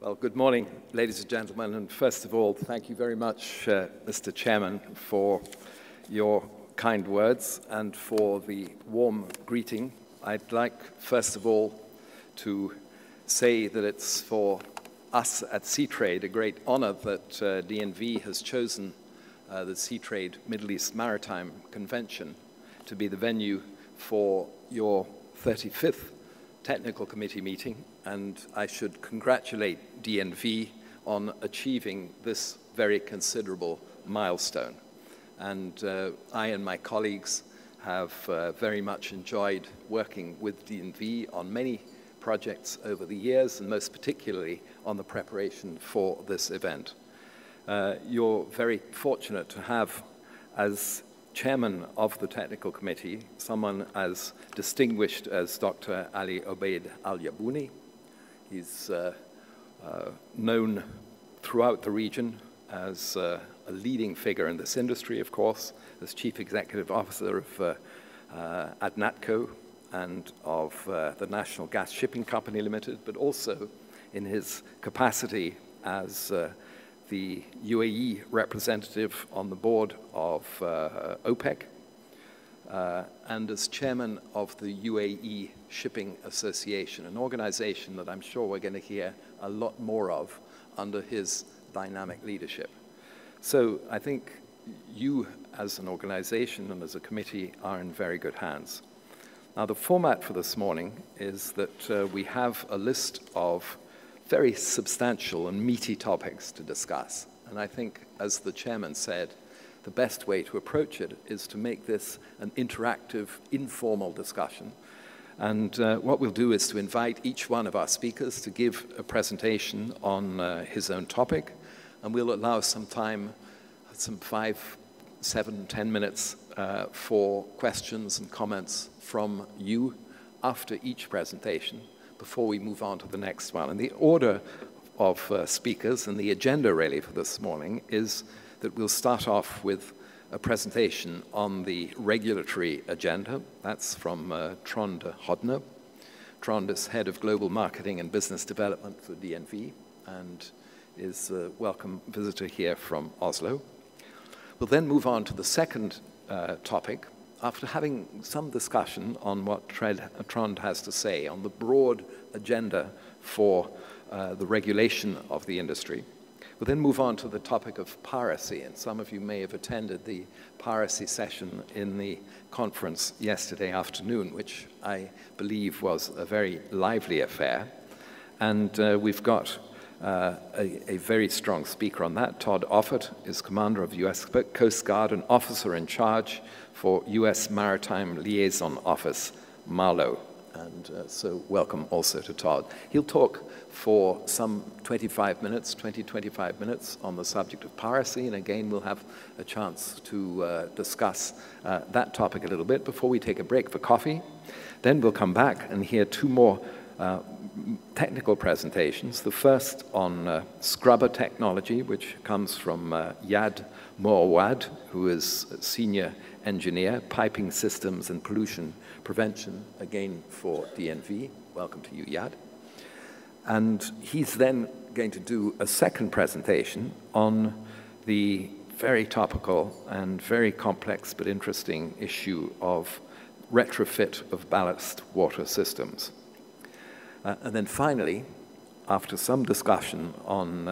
Well, good morning, ladies and gentlemen, and first of all, thank you very much, Mr. Chairman, for your kind words and for the warm greeting. I'd like, first of all, to say that it's for us at Seatrade a great honor that DNV has chosen the Seatrade Middle East Maritime Convention to be the venue for your 35th Technical Committee meeting, and I should congratulate DNV on achieving this very considerable milestone. And I and my colleagues have very much enjoyed working with DNV on many projects over the years, and most particularly on the preparation for this event. You're very fortunate to have, as Chairman of the Technical Committee, someone as distinguished as Dr. Ali Obeid Al-Yabouni. He's known throughout the region as a leading figure in this industry, of course, as Chief Executive Officer of ADNATCO and of the National Gas Shipping Company Limited, but also in his capacity as the UAE representative on the board of OPEC, and as chairman of the UAE Shipping Association, an organization that I'm sure we're going to hear a lot more of under his dynamic leadership. So I think you as an organization and as a committee are in very good hands. Now, the format for this morning is that we have a list of very substantial and meaty topics to discuss. And I think, as the chairman said, the best way to approach it is to make this an interactive, informal discussion. And what we'll do is to invite each one of our speakers to give a presentation on his own topic, and we'll allow some time, some 5, 7, 10 minutes for questions and comments from you after each presentation, before we move on to the next one. And the order of speakers and the agenda really for this morning is that we'll start off with a presentation on the regulatory agenda. That's from Trond Hodne. Trond is Head of Global Marketing and Business Development for DNV and is a welcome visitor here from Oslo. We'll then move on to the second topic, after having some discussion on what Trond has to say on the broad agenda for the regulation of the industry. We'll then move on to the topic of piracy, and some of you may have attended the piracy session in the conference yesterday afternoon, which I believe was a very lively affair. And we've got a very strong speaker on that. Todd Offord is commander of the U.S. Coast Guard and officer in charge for U.S. Maritime Liaison Office, MARLO. And so welcome also to Todd. He'll talk for some 25 minutes on the subject of piracy, and again we'll have a chance to discuss that topic a little bit before we take a break for coffee. Then we'll come back and hear two more technical presentations. The first on scrubber technology, which comes from Yad Moawad, who is a senior engineer, piping systems and pollution prevention, again for DNV. Welcome to you, Yad. And he's then going to do a second presentation on the very topical and very complex but interesting issue of retrofit of ballast water systems. And then finally, after some discussion on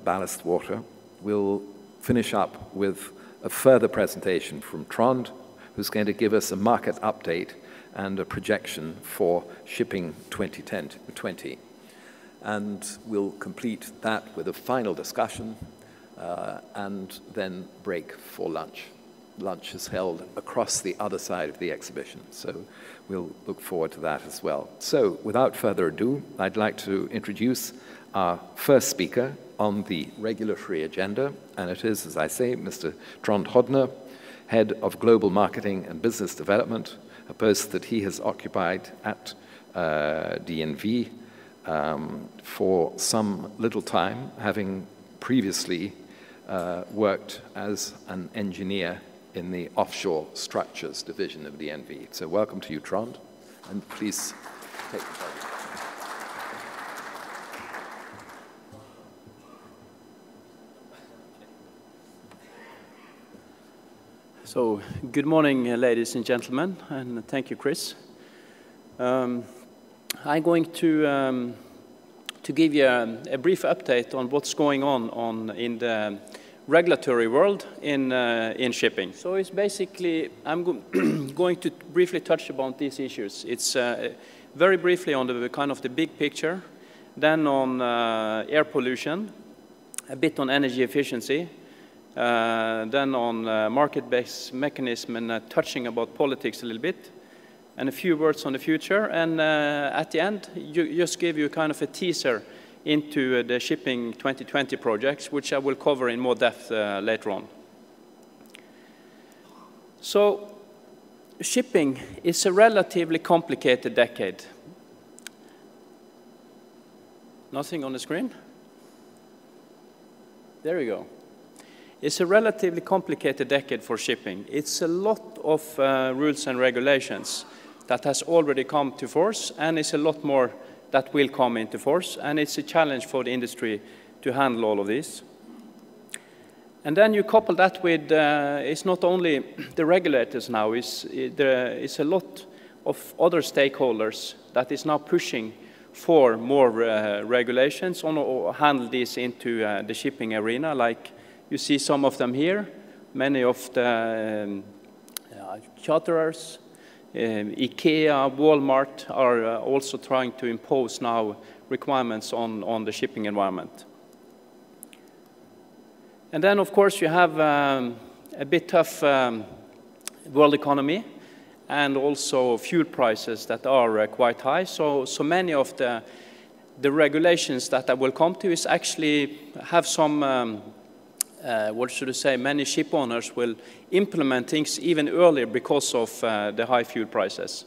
ballast water, we'll finish up with a further presentation from Trond, who's going to give us a market update and a projection for shipping 2020. And we'll complete that with a final discussion and then break for lunch. Lunch is held across the other side of the exhibition, so we'll look forward to that as well. So without further ado, I'd like to introduce our first speaker on the regulatory agenda, and it is, as I say, Mr. Trond Hodne, Head of Global Marketing and Business Development, a post that he has occupied at DNV for some little time, having previously worked as an engineer in the offshore structures division of DNV. So welcome to you, Trond, and please take the podium. So, good morning, ladies and gentlemen, and thank you, Chris. I'm going to give you a brief update on what's going on in the regulatory world in shipping. So it's basically, I'm going to briefly touch upon these issues. It's very briefly on the kind of the big picture, then on air pollution, a bit on energy efficiency, then on market-based mechanism and touching about politics a little bit, and a few words on the future. And at the end, just give you kind of a teaser into the Shipping 2020 projects, which I will cover in more depth later on. So, shipping is a relatively complicated decade. Nothing on the screen? There we go. It's a relatively complicated decade for shipping. It's a lot of rules and regulations that has already come to force, and it's a lot more that will come into force, and it's a challenge for the industry to handle all of this. And then you couple that with, it's not only the regulators now, it's a lot of other stakeholders that is now pushing for more regulations on or handle this into the shipping arena. Like you see some of them here, many of the charterers, IKEA, Walmart are also trying to impose now requirements on the shipping environment. And then, of course, you have a bit tough world economy and also fuel prices that are quite high. So many of the regulations that I will come to is actually have some what should I say, many ship owners will implement things even earlier because of the high fuel prices.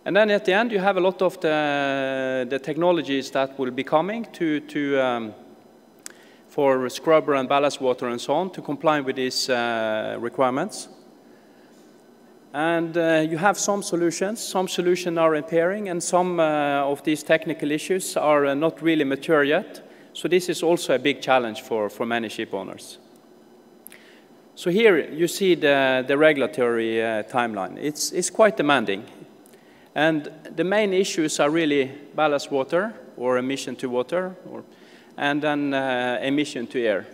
And then at the end, you have a lot of the technologies that will be coming for scrubber and ballast water and so on to comply with these requirements. And you have some solutions are appearing, and some of these technical issues are not really mature yet. So this is also a big challenge for many ship owners. So here you see the regulatory timeline. It's quite demanding. And the main issues are really ballast water or emission to water, and then emission to air.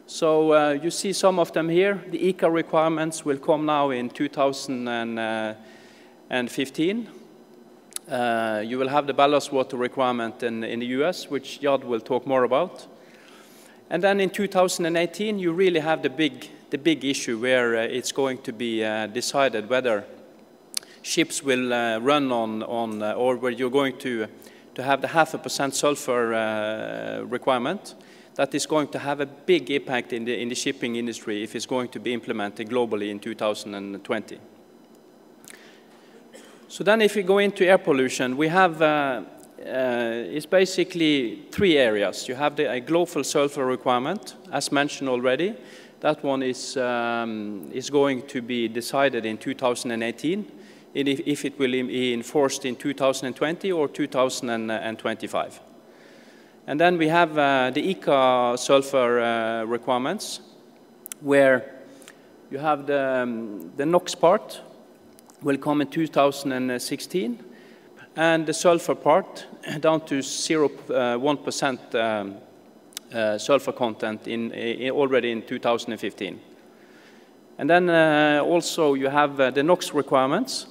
So you see some of them here. The ECA requirements will come now in 2015. You will have the ballast water requirement in the US, which Jad will talk more about. And then in 2018, you really have the big issue where it's going to be decided whether ships will run on or where you're going to have the 0.5% sulfur requirement. That is going to have a big impact in the shipping industry if it's going to be implemented globally in 2020. So then if we go into air pollution, we have, it's basically three areas. You have the global sulfur requirement, as mentioned already. That one is going to be decided in 2018, if it will be enforced in 2020 or 2025. And then we have the ECA sulfur requirements, where you have the NOx part will come in 2016, and the sulfur part down to 0.1% sulfur content already in 2015. And then also you have the NOx requirements.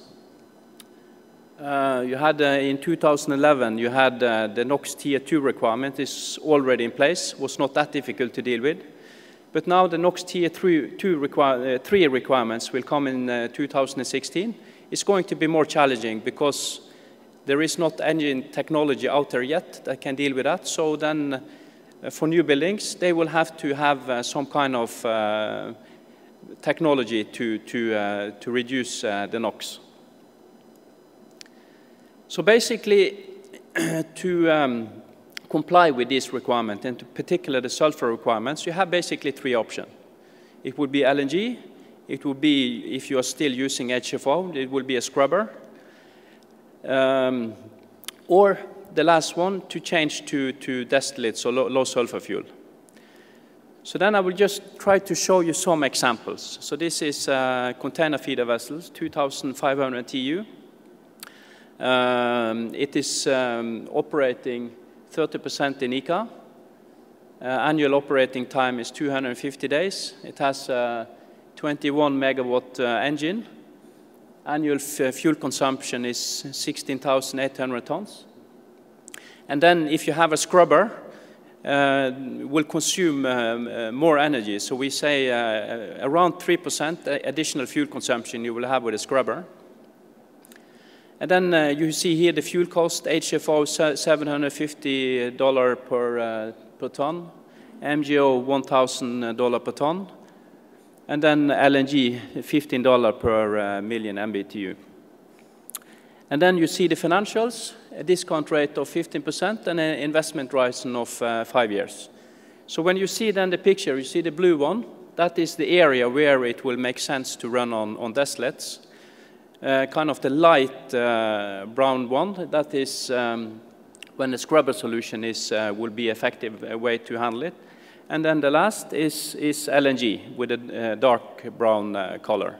You had in 2011, you had the NOx Tier 2 requirement is already in place, was not that difficult to deal with. But now the NOx Tier 3 requirements will come in 2016. It's going to be more challenging because there is not engine technology out there yet that can deal with that. So then for new buildings, they will have to have some kind of technology to reduce the NOx. So basically, to comply with this requirement, and in particular the sulfur requirements, you have basically three options. It would be LNG, it would be, if you are still using HFO, it will be a scrubber, or the last one, to change to distillate, so low sulfur fuel. So then I will just try to show you some examples. So this is container feeder vessels, 2,500 TEU. It is operating 30% in ICA. Annual operating time is 250 days. It has a 21 megawatt engine. Annual fuel consumption is 16,800 tons. And then if you have a scrubber, will consume more energy. So we say around 3% additional fuel consumption you will have with a scrubber. And then you see here the fuel cost, HFO $750 per ton, MGO $1,000 per ton, and then LNG $15 per million MBTU. And then you see the financials, a discount rate of 15% and an investment horizon of 5 years. So when you see then the picture, you see the blue one, that is the area where it will make sense to run on deslates. Kind of the light brown one, that is when the scrubber solution will be effective way to handle it. And then the last is LNG with a dark brown color.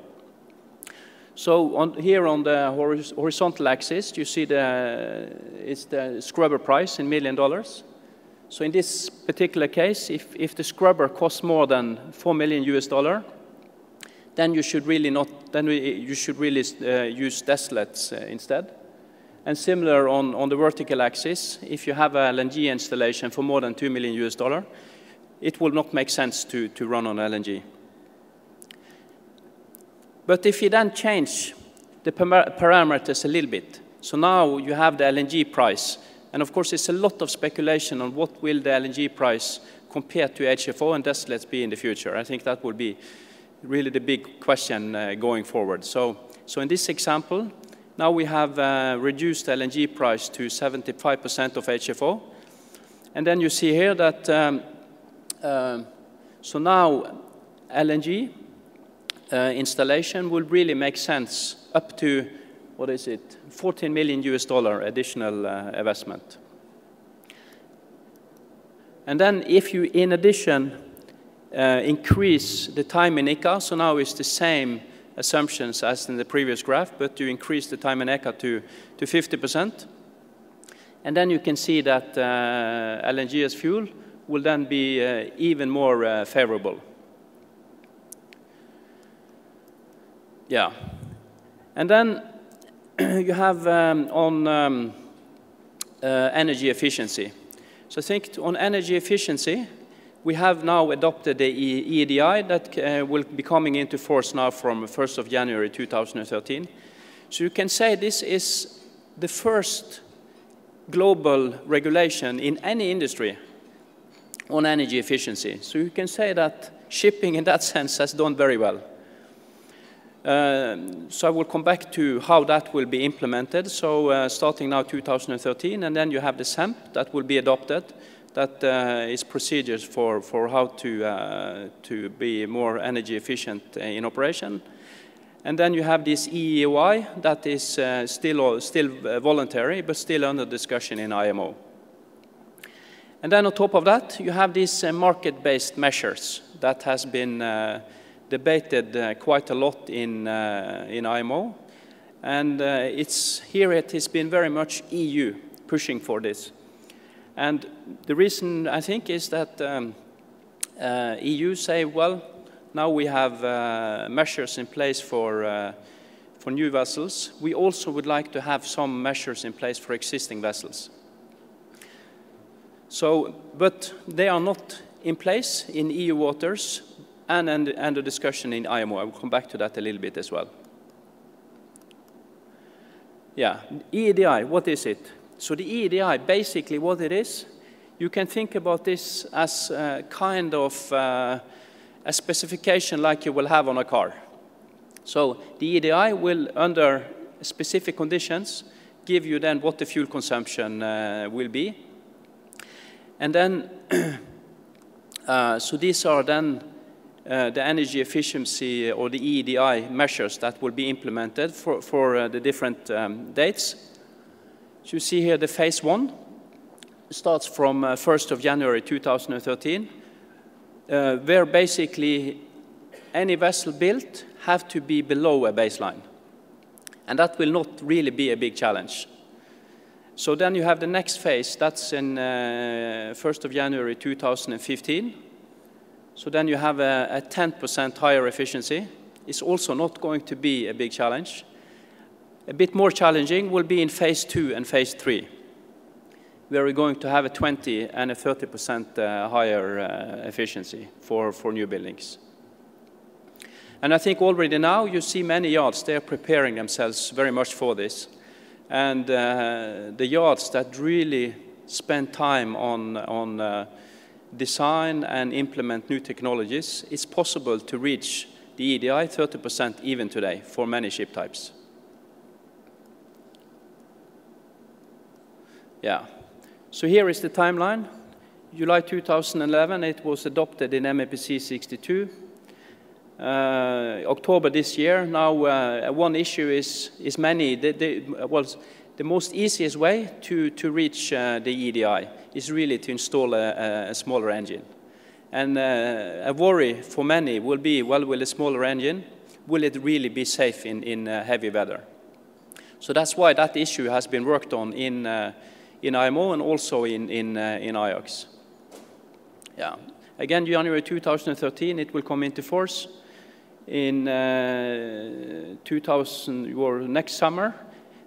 So here on the horizontal axis, you see it's the scrubber price in $1 million. So in this particular case, if the scrubber costs more than $4 million US, then you should really use deslates instead. And similar on the vertical axis, if you have an LNG installation for more than $2 million US, it will not make sense to run on LNG. But if you then change the parameters a little bit, so now you have the LNG price, and of course it's a lot of speculation on what will the LNG price compared to HFO and deslates be in the future. I think that will be really the big question going forward. So in this example, now we have reduced LNG price to 75% of HFO, and then you see here that so now LNG installation will really make sense up to, what is it, $14 million US additional investment. And then if you, in addition, increase the time in ICA, so now it's the same assumptions as in the previous graph, but you increase the time in ICA to 50%. And then you can see that LNG as fuel will then be even more favorable. Yeah. And then you have on energy efficiency. So I think on energy efficiency, we have now adopted the EEDI that will be coming into force now from 1st of January 2013. So you can say this is the first global regulation in any industry on energy efficiency. So you can say that shipping in that sense has done very well. So I will come back to how that will be implemented. So starting now 2013, and then you have the SEMP that will be adopted. That is procedures for how to be more energy efficient in operation. And then you have this EEOI that is still voluntary, but still under discussion in IMO. And then on top of that, you have these market-based measures that has been debated quite a lot in IMO. And here it has been very much EU pushing for this. And the reason, I think, is that EU say, well, now we have measures in place for new vessels. We also would like to have some measures in place for existing vessels. So, but they are not in place in EU waters and the discussion in IMO. I will come back to that a little bit as well. Yeah, EEDI, what is it? So the EEDI, basically what it is, you can think about this as kind of a specification like you will have on a car. So the EEDI will, under specific conditions, give you then what the fuel consumption will be. And then, so these are then the energy efficiency or the EEDI measures that will be implemented for the different dates. So you see here the phase 1 starts from 1st of January 2013, where basically any vessel built have to be below a baseline. And that will not really be a big challenge. So then you have the next phase, that's in 1st of January 2015. So then you have a 10% higher efficiency. It's also not going to be a big challenge. A bit more challenging will be in phase 2 and phase 3, where we're going to have a 20 and a 30% higher efficiency for new buildings. And I think already now you see many yards, they are preparing themselves very much for this. And the yards that really spend time on design and implement new technologies, it's possible to reach the EDI 30% even today for many ship types. Yeah. So here is the timeline. July 2011, it was adopted in MEPC 62. October this year. Now, one issue is many. The most easiest way to reach the EDI is really to install a smaller engine. And a worry for many will be, well, will a smaller engine, will it really be safe in heavy weather? So that's why that issue has been worked on in IMO and also in IOX. Yeah. Again, January 2013, it will come into force. In 2000 or next summer,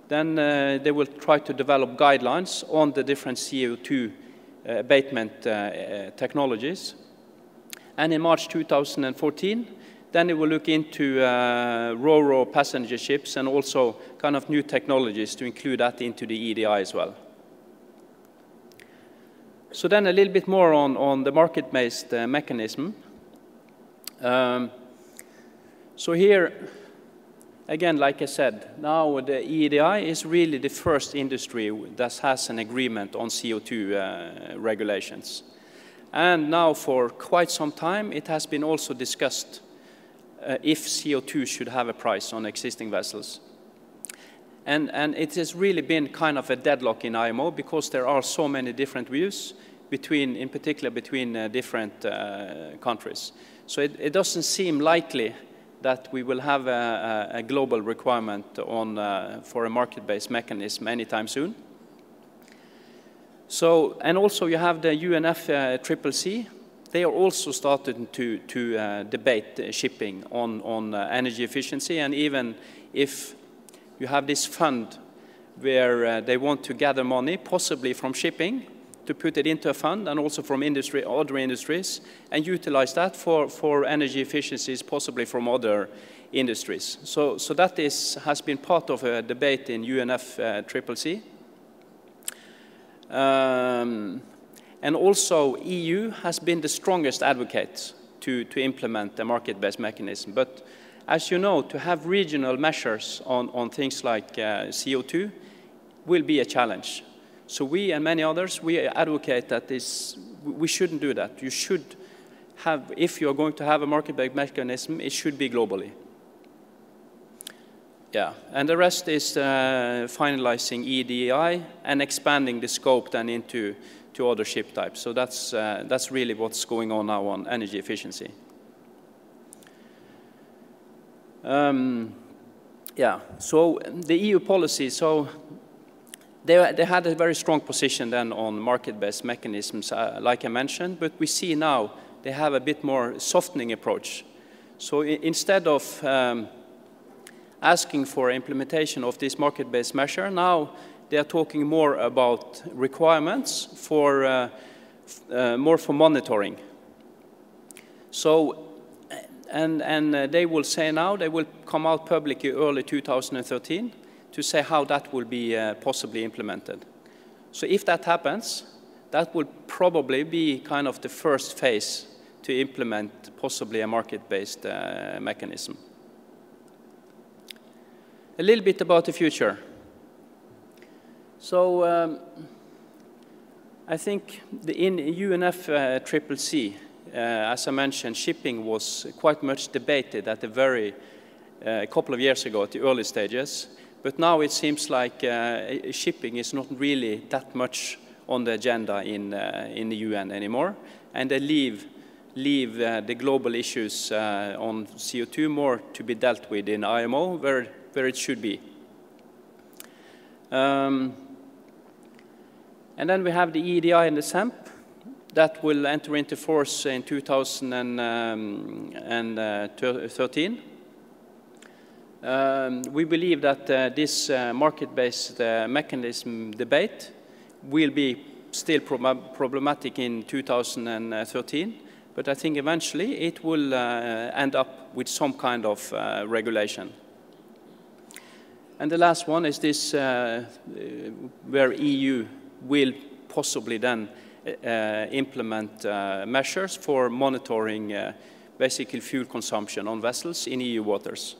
then they will try to develop guidelines on the different CO2 abatement technologies. And in March 2014, then they will look into ro-ro passenger ships and also kind of new technologies to include that into the EDI as well. So then a little bit more on the market-based mechanism. So here, again, like I said, now the EDI is really the first industry that has an agreement on CO2 regulations. And now for quite some time, it has been also discussed if CO2 should have a price on existing vessels. And it has really been kind of a deadlock in IMO because there are so many different views, in particular between different countries. So it doesn't seem likely that we will have a global requirement for a market-based mechanism anytime soon. So, and also you have the UNFCCC. They are also starting to debate shipping on energy efficiency, and even if you have this fund where they want to gather money, possibly from shipping, to put it into a fund, and also from other industries, and utilize that for energy efficiencies, possibly from other industries. So that has been part of a debate in UNFCCC. And also EU has been the strongest advocate to implement the market-based mechanism. But as you know, to have regional measures on things like CO2 will be a challenge. So we and many others, we advocate that we shouldn't do that. You should have, if you're going to have a market-based mechanism, it should be globally. Yeah, and the rest is finalizing EDI and expanding the scope then into other ship types. So that's really what's going on now on energy efficiency. Yeah, so the EU policy, so they had a very strong position then on market-based mechanisms, like I mentioned, but we see now they have a bit more softening approach. So instead of asking for implementation of this market-based measure, now they are talking more about requirements for more for monitoring. So, and they will say now, they will come out publicly early 2013 to say how that will be possibly implemented. So if that happens, that will probably be kind of the first phase to implement possibly a market-based mechanism. A little bit about the future. So I think in UNFCCC, as I mentioned, shipping was quite much debated at a couple of years ago at the early stages. But now it seems like shipping is not really that much on the agenda in the UN anymore, and they leave leave the global issues on CO2 more to be dealt with in IMO, where it should be. And then we have the EEDI and the SEMP that will enter into force in 2013. We believe that this market-based mechanism debate will be still problematic in 2013, but I think eventually it will end up with some kind of regulation. And the last one is this, where EU will possibly then implement measures for monitoring basically fuel consumption on vessels in EU waters.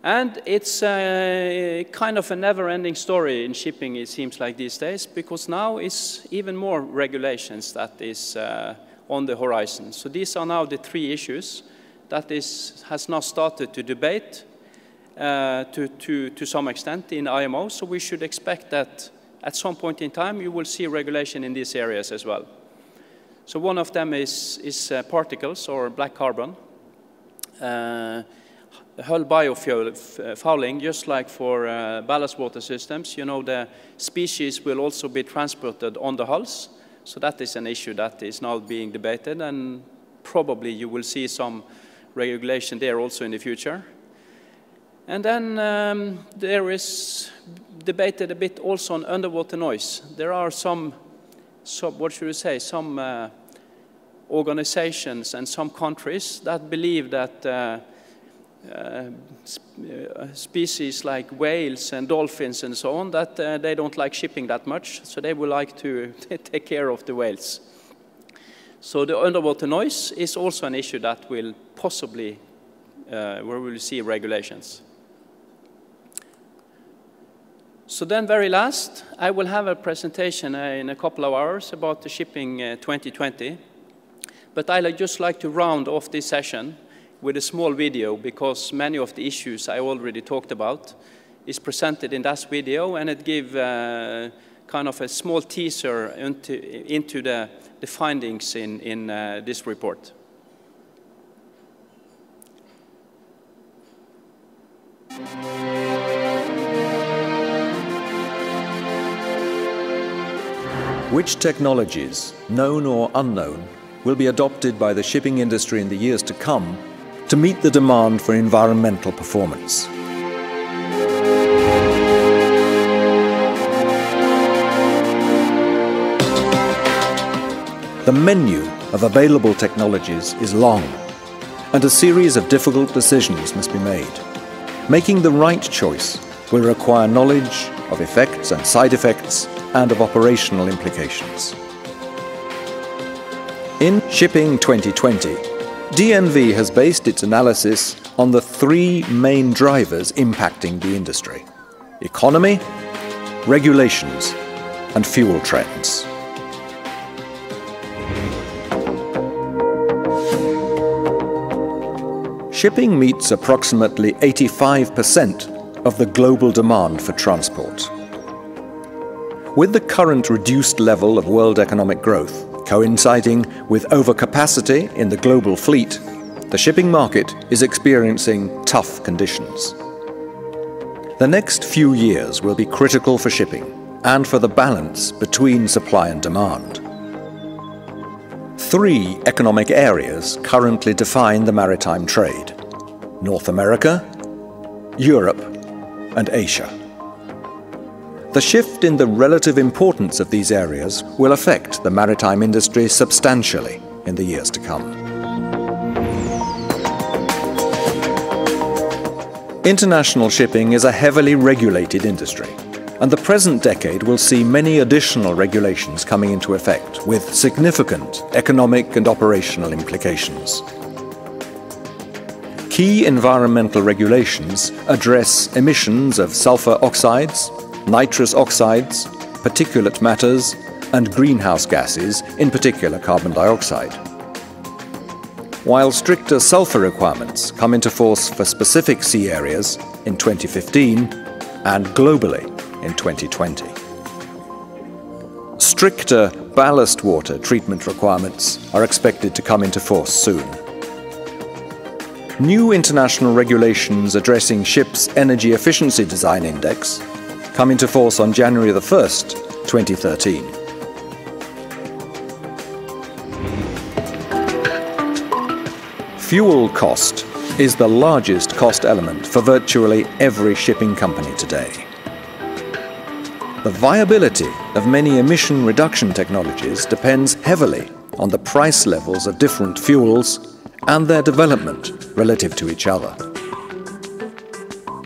And it's kind of a never-ending story in shipping, it seems like these days, because now it's even more regulations that is on the horizon. So these are now the three issues that has now started to debate to some extent in IMO. So we should expect that at some point in time you will see regulation in these areas as well. So one of them is particles or black carbon. Hull biofouling, just like for ballast water systems, you know, the species will also be transported on the hulls. So that is an issue that is now being debated, and probably you will see some regulation there also in the future. And then there is debated a bit also on underwater noise. There are some what should we say, some organizations and some countries that believe that species like whales and dolphins and so on, that they don't like shipping that much, so they would like to take care of the whales. So the underwater noise is also an issue that will possibly, where we will see regulations. So then very last, I will have a presentation in a couple of hours about the shipping 2020, but I'd just like to round off this session with a small video, because many of the issues I already talked about is presented in that video, and it gives kind of a small teaser into the findings in this report. Which technologies, known or unknown, will be adopted by the shipping industry in the years to come to meet the demand for environmental performance? The menu of available technologies is long, and a series of difficult decisions must be made. Making the right choice will require knowledge of effects and side effects and of operational implications. In Shipping 2020, DNV has based its analysis on the three main drivers impacting the industry: economy, regulations, and fuel trends. Shipping meets approximately 85% of the global demand for transport. With the current reduced level of world economic growth coinciding with overcapacity in the global fleet, the shipping market is experiencing tough conditions. The next few years will be critical for shipping and for the balance between supply and demand. Three economic areas currently define the maritime trade: North America, Europe, and Asia. The shift in the relative importance of these areas will affect the maritime industry substantially in the years to come. International shipping is a heavily regulated industry, and the present decade will see many additional regulations coming into effect with significant economic and operational implications. Key environmental regulations address emissions of sulfur oxides, nitrous oxides, particulate matters, and greenhouse gases, in particular carbon dioxide. While stricter sulfur requirements come into force for specific sea areas in 2015 and globally in 2020. stricter ballast water treatment requirements are expected to come into force soon. New international regulations addressing ships' Energy Efficiency Design Index come into force on January the 1st, 2013. Fuel cost is the largest cost element for virtually every shipping company today. The viability of many emission reduction technologies depends heavily on the price levels of different fuels and their development relative to each other.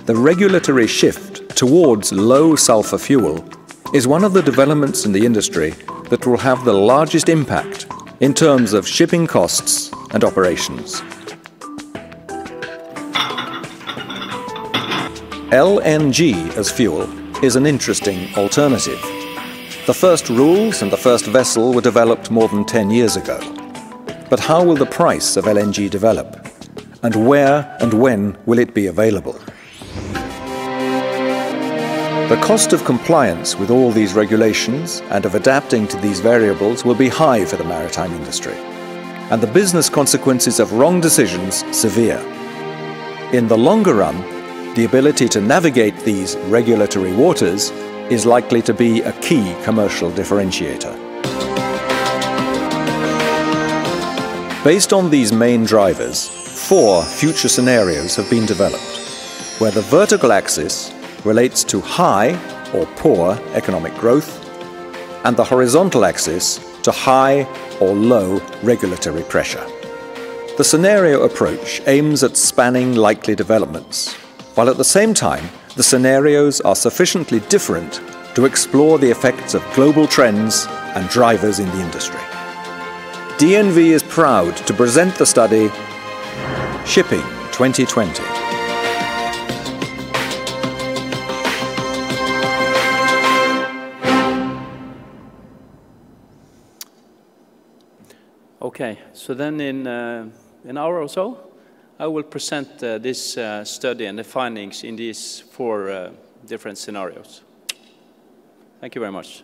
The regulatory shift towards low sulfur fuel is one of the developments in the industry that will have the largest impact in terms of shipping costs and operations. LNG as fuel is an interesting alternative. The first rules and the first vessel were developed more than 10 years ago. But how will the price of LNG develop? And where and when will it be available? The cost of compliance with all these regulations and of adapting to these variables will be high for the maritime industry, and the business consequences of wrong decisions severe. In the longer run, the ability to navigate these regulatory waters is likely to be a key commercial differentiator. Based on these main drivers, 4 future scenarios have been developed, where the vertical axis relates to high or poor economic growth, and the horizontal axis to high or low regulatory pressure. The scenario approach aims at spanning likely developments, while at the same time the scenarios are sufficiently different to explore the effects of global trends and drivers in the industry. DNV is proud to present the study Shipping 2020. Okay, so then in an hour or so, I will present this study and the findings in these 4 different scenarios. Thank you very much.